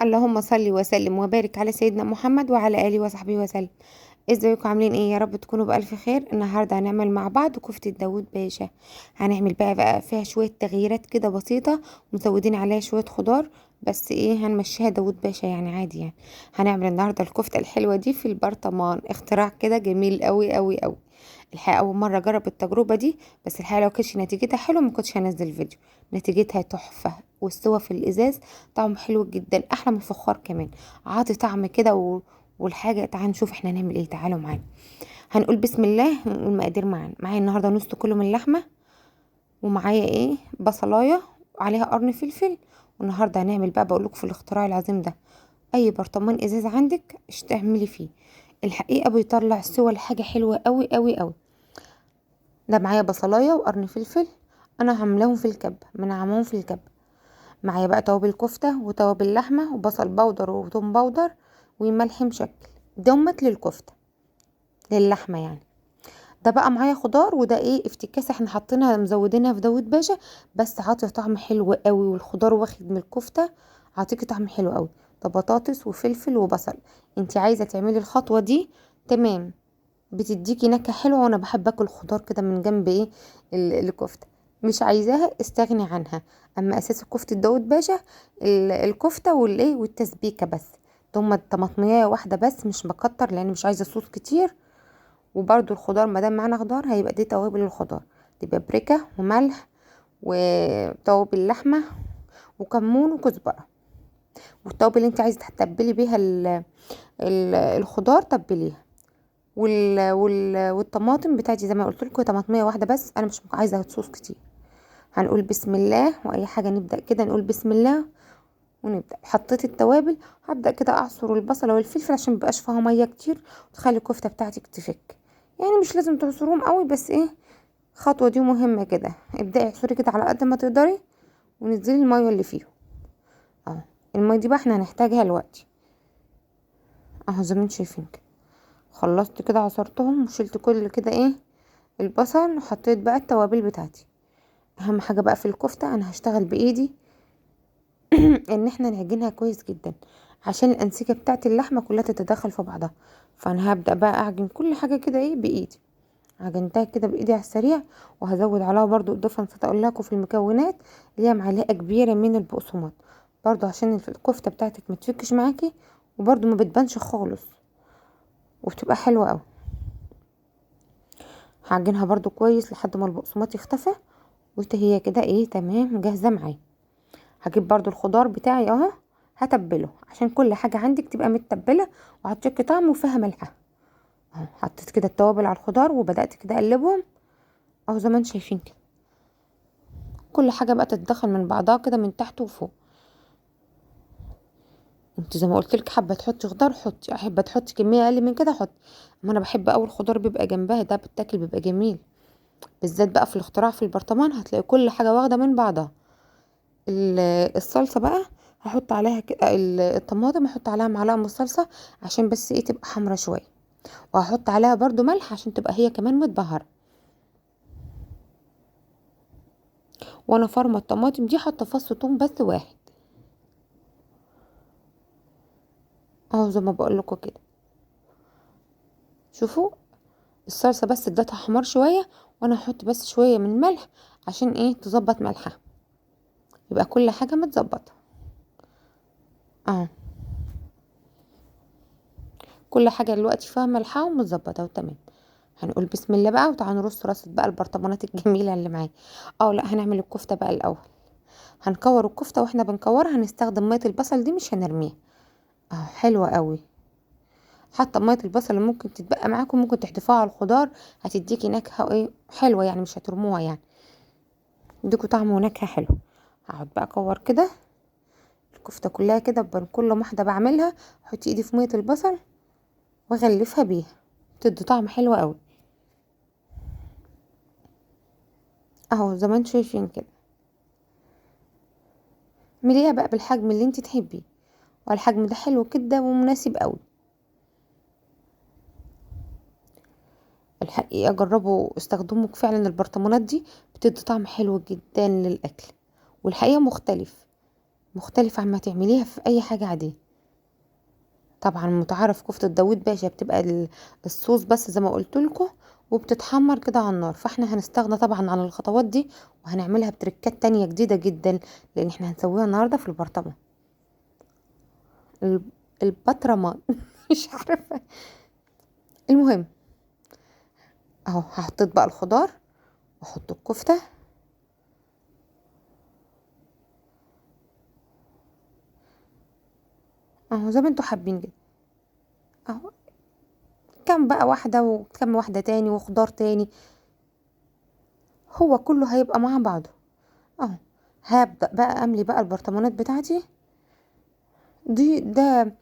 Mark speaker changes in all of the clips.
Speaker 1: اللهم صل وسلم وبارك على سيدنا محمد وعلى آله وصحبه وسلم. ازيكم عاملين ايه؟ يا رب تكونوا بألف خير. النهارده هنعمل مع بعض كفتة داوود باشا. هنعمل بقى فيها شوية تغييرات كده بسيطة، مزودين عليها شوية خضار، بس ايه هنمشيها داوود باشا يعني عادي يعني. هنعمل النهارده الكفتة الحلوة دي في البرطمان، اختراع كده جميل قوي قوي قوي. الحقيقة أول مرة أجرب التجربة دي، بس الحقيقة لو كانتش نتيجتها حلوة ما كنتش هنزل فيديو. نتيجتها تحفة، والسوا في الإزاز طعمه حلو جدا، أحلى من الفخار كمان، عاطي طعم كده والحاجة. تعالوا نشوف احنا هنعمل ايه، تعالوا معانا. هنقول بسم الله ونقول مقادير. معايا النهاردة نص كيلو من اللحمة، ومعايا ايه بصلاية وعليها قرن فلفل. والنهاردة هنعمل بقى، بقولك في الاختراع العظيم ده، اي برطمان ازاز عندك تعملي فيه. الحقيقة بيطلع سوا الحاجة حلوة قوي قوي قوي. ده معايا بصلايه وقرن فلفل، انا عاملاهم في الكب، منعمهم في الكب. معايا بقى توابل كفته وتوابل لحمه وبصل بودر وثوم بودر وملح مشكل، دمت للكفته، للحمه يعني. ده بقى معايا خضار، وده ايه افتكاسه احنا حاطينها مزودينها في داود باشا، بس عاطيه طعم حلو قوي، والخضار واخد من الكفته، عاطيكي طعم حلو قوي. ده بطاطس وفلفل وبصل. انتي عايزه تعملي الخطوه دي تمام، بتديكي نكهة حلوة، وانا بحب اكل خضار كده من جنب ايه الكفتة. مش عايزاها استغني عنها. اما اساس الكفتة داود باشا الكفتة والايه والتسبيكة بس. هما الطماطمية واحدة بس، مش بكتر لان مش عايزة صوص كتير. وبرده الخضار مادام معانا خضار هيبقى دي توابل الخضار، دي بابريكا وملح وتوابل لحمة وكمون وكزبرة. والتوابل اللي انت عايزة تتبلي بيها الخضار تبليها. والطماطم بتاعتي زي ما قلت لكم طماطميه واحده بس، انا مش عايزه صوص كتير. هنقول بسم الله، واي حاجه نبدا كده نقول بسم الله ونبدا. حطيت التوابل، هبدا كده اعصر البصله والفلفل عشان مبقاش فيها ميه كتير وتخلي الكفته بتاعتك تفك. يعني مش لازم تعصروهم قوي، بس ايه الخطوه دي مهمه كده. ابداي اعصري كده على قد ما تقدري، ونزلي الميه اللي فيهم اهو. الميه دي بقى احنا هنحتاجها دلوقتي اهو، زي ما انتم شايفين كده. خلصت كده عصرتهم وشلت كل كده ايه البصل، وحطيت بقى التوابل بتاعتي. اهم حاجة بقى في الكفتة انا هشتغل بايدي ان احنا نعجنها كويس جدا، عشان الانسجة بتاعت اللحمة كلها تتداخل في بعضها. فانا هبدأ بقى اعجن كل حاجة كده ايه بايدي. عجنتها كده بايدي على السريع، وهزود عليها برضو اضافة نسيت اقول لكم في المكونات، اللي هي معلقة كبيرة من البقسماط، برضو عشان الكفتة بتاعتك ما تفكش معاكي، وبرضو ما بتبانش خالص، وبتبقى حلوة قوي. هعجنها برضو كويس لحد ما البقسماط يختفى، هي كده ايه تمام جاهزه معايا. هجيب برضو الخضار بتاعي اهو، هتبله عشان كل حاجه عندك تبقى متبله وهتشكي طعم وفيها ملح اهو. حطيت كده التوابل على الخضار وبدات كده اقلبهم اهو زي ما انتم شايفين كده. كل حاجه بقى تتدخل من بعضها كده من تحت وفوق. انت زي ما قلت لك، حابه تحطي خضار حطي، احب تحطي كميه اقل من كده حطي. اما انا بحب اول خضار بيبقى جنبها، ده بتاكل بيبقى جميل. بالذات بقى في الاختراع في البرطمان هتلاقي كل حاجه واخده من بعضها. الصلصه بقى هحط عليها كده الطماطم، هحط عليها معلقه من الصلصه عشان بس ايه تبقى حمرا شويه، وهحط عليها برضو ملح عشان تبقى هي كمان متبهره. وانا فارمه الطماطم دي حاطه فص ثوم بس واحد اهو زي ما بقول لكم كده. شوفوا الصلصه بس ادتها حمار شويه، وانا هحط بس شويه من الملح عشان ايه تظبط ملحها، يبقى كل حاجه متظبطه اهو. كل حاجه دلوقتي فيها ملحها ومتظبطه وتمام. هنقول بسم الله بقى، وتعالوا نرص رصة بقى البرطمانات الجميلة اللي معايا. اه لا، هنعمل الكفتة بقى الأول. هنكور الكفتة، واحنا بنكورها هنستخدم مية البصل دي، مش هنرميها اه، حلوة قوي. حتى مية البصل اللي ممكن تتبقى معاكم ممكن تحدفوها على الخضار، هتديكي نكهة ايه حلوة يعني، مش هترموها يعني، تديكوا طعم ونكهة حلوة. هقعد بقى اكور كده الكفتة كلها كده، كل واحدة بعملها احط ايدي في مية البصل واغلفها بيها، تدي طعم حلو قوي اهو زي ما انتم شايفين كده. اعمليها بقى بالحجم اللي انت تحبيه، والحجم ده حلو كده ومناسب قوي. الحقيقة جربوا استخدموا فعلا البرطمانات دي، بتدي طعم حلو جدا للأكل، والحقيقة مختلف، مختلفة عما تعمليها في اي حاجة عادية. طبعا متعارف كفتة داوود باشا بتبقى الصوص بس زي ما قلت لكم، وبتتحمر كده على النار. فاحنا هنستغنى طبعا عن الخطوات دي، وهنعملها بتركات تانية جديدة جدا، لان احنا هنسويها النهاردة في البرطمان. الب- البطرمان مش عارفة. المهم، اهو هحطيت بقى الخضار واحط الكفتة اهو زي ما انتوا حابين كده. اهو كام بقى واحدة وكام واحدة تاني وخضار تاني، هو كله هيبقى مع بعضه اهو. هبدأ بقى املي بقى البرطمانات بتاعتي ده.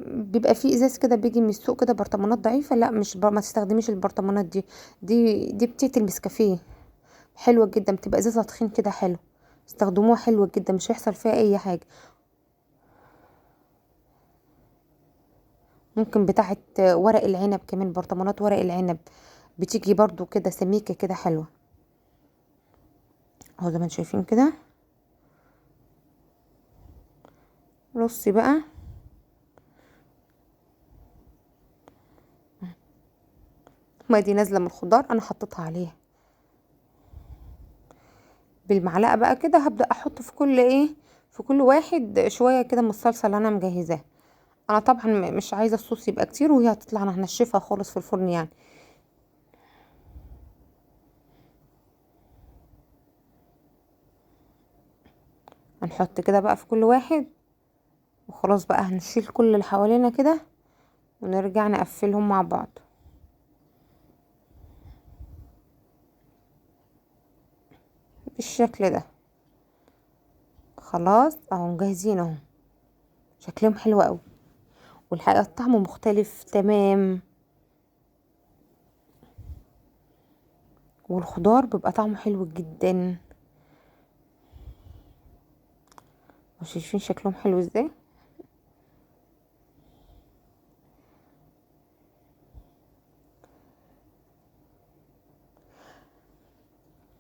Speaker 1: بيبقى فيه ازاز كده بيجي من السوق كده، برطمانات ضعيفة، لا مش ما تستخدميش البرطمانات دي. دي بتاعت النسكافيه، حلوة جدا، بتبقى ازازة تخين كده حلو. استخدموها حلوة جدا، مش هيحصل فيها اي حاجة. ممكن بتاعت ورق العنب كمان، برطمانات ورق العنب بتيجي برضو كده سميكة كده حلوة اهو زي ما انتم شايفين كده. رصي بقى ما دي نازلة من الخضار انا حطيتها عليها بالمعلقة بقى كده. هبدأ احط في كل ايه، في كل واحد شوية كده من الصلصة اللي انا مجهزاها. انا طبعا مش عايزة الصوص يبقى كتير، وهي هتطلع انا هنشفها خالص في الفرن يعني. هنحط كده بقى في كل واحد، وخلاص بقى هنشيل كل اللي حوالينا كده، ونرجع نقفلهم مع بعض بالشكل ده. خلاص اهو مجهزين اهو، شكلهم حلو قوي، والحقيقة الطعم مختلف تمام، والخضار بيبقى طعمه حلو جدا. شايفين شكلهم حلو ازاي.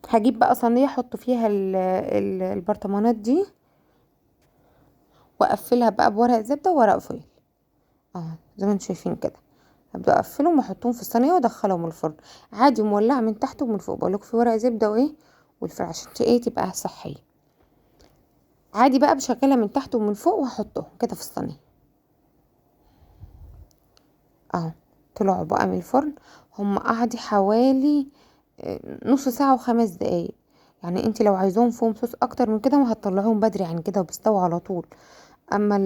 Speaker 1: هجيب بقى صينية احط فيها البرطمانات دي، واقفلها بقى بورق زبدة وورق فويل اه زي ما انتم شايفين كده. هبدأ اقفلهم واحطهم في الصينية وادخلهم الفرن عادي، مولعة من تحت ومن فوق، بقولك في ورق زبدة وايه والفرن عشان ايه تبقى صحية. عادي بقى بشغلها من تحت ومن فوق وهحطهم كده في الصينية اهو. طلعوا بقى من الفرن، هم قعدوا حوالي نص ساعة وخمس دقايق. يعني انت لو عايزاهم فيهم صوص اكتر من كده وهتطلعوهم بدري عن كده وبيستووا على طول. اما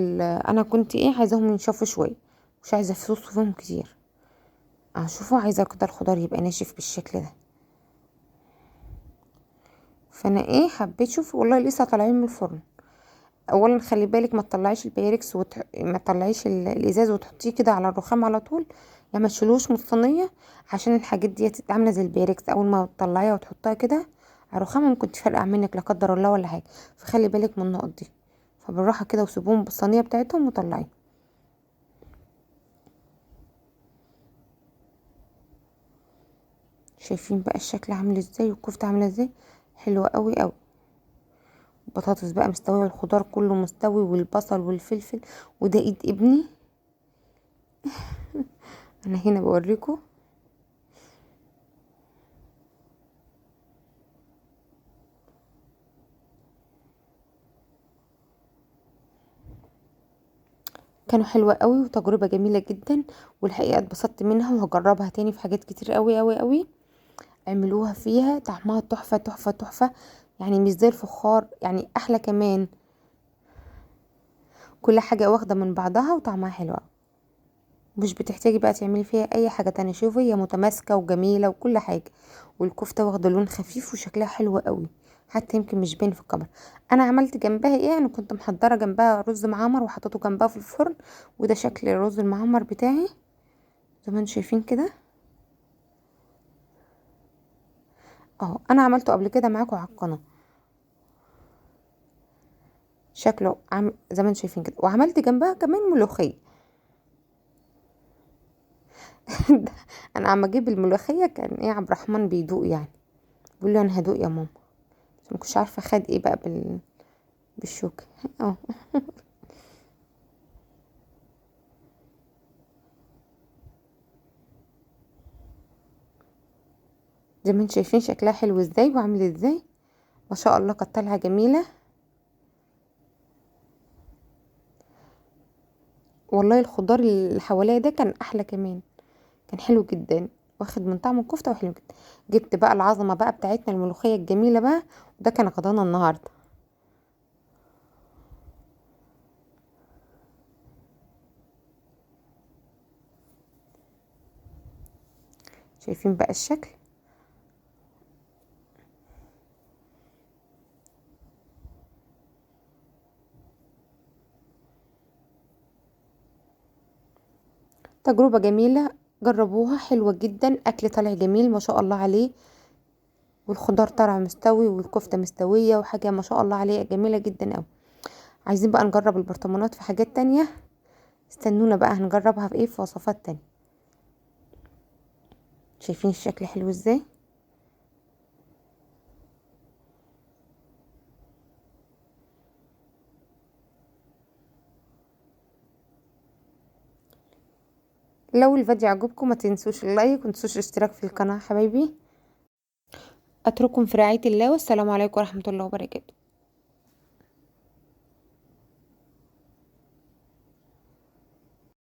Speaker 1: انا كنت ايه عايزاهم ينشفوا شوية، مش عايزة صوص فيهم كتير. شوفوا عايزة كده الخضار يبقى ناشف بالشكل ده. فانا ايه حبيت شوف والله لسه طالعين من الفرن. اولا خلي بالك ما تطلعيش البايركس ما تطلعيش الازاز وتحطيه كده على الرخام على طول، يعني ما تشيلوش من الصينيه، عشان الحاجات دي عامله زي البايركس، اول ما تطلعيها وتحطها كده على الرخام ممكن تفرقع منك لا قدر الله ولا حاجه. فخلي بالك من النقط دي. فبالراحه كده وسيبوهم بالصينيه بتاعتهم وطلعيه. شايفين بقى الشكل عامل ازاي والكفته عامله ازاي، حلوه قوي قوي. البطاطس بقى مستويه والخضار كله مستوي والبصل والفلفل. وده ايد ابني انا هنا بوريكم. كانوا حلوة قوي وتجربة جميلة جدا، والحقيقة اتبسطت منها وهجربها تاني في حاجات كتير قوي قوي قوي. اعملوها فيها طعمها تحفة تحفة تحفة، يعني مش زي الفخار، يعني احلى كمان. كل حاجة واخدة من بعضها وطعمها حلو أوي. مش بتحتاجي بقى تعملي فيها اي حاجة تانية. شوفي هي متماسكة وجميلة وكل حاجة، والكفتة واخدة لون خفيف وشكلها حلو قوي، حتى يمكن مش باين في الكاميرا. انا عملت جنبها ايه، انا كنت محضرة جنبها رز معمر وحطيته جنبها في الفرن، وده شكل الرز المعمر بتاعي زي ما انتم شايفين كده اهو. انا عملته قبل كده معاكم على القناه، شكله زي ما انتم شايفين كده. وعملت جنبها كمان ملوخيه انا عم اجيب الملوخيه كان ايه عبد الرحمن بيدوق يعني، بيقول لي انا هدوق يا ماما، بس ما كنتش عارفه خد ايه بقى بالشوكة اهو. زي ما انتم شايفين شكلها حلو ازاي وعامل ازاي، ما شاء الله كانت طالعه جميله. والله الخضار اللي حواليا ده كان احلى كمان، كان حلو جدا، واخد من طعم الكفته وحلو جدا. جبت بقى العظمه بقى بتاعتنا الملوخيه الجميله بقى، وده كان غدانا النهارده. شايفين بقى الشكل. تجربه جميله، جربوها حلوه جدا، اكل طالع جميل ما شاء الله عليه، والخضار طالع مستوي والكفته مستويه، وحاجه ما شاء الله عليها جميله جدا قوي. عايزين بقى نجرب البرطمانات في حاجات تانية، استنونا بقى هنجربها في ايه، في وصفات تانية. شايفين الشكل حلو ازاي. لو الفيديو عجبكم ما تنسوش اللايك وما تنسوش الاشتراك في القناة حبايبي. اترككم في رعاية الله، والسلام عليكم ورحمة الله وبركاته.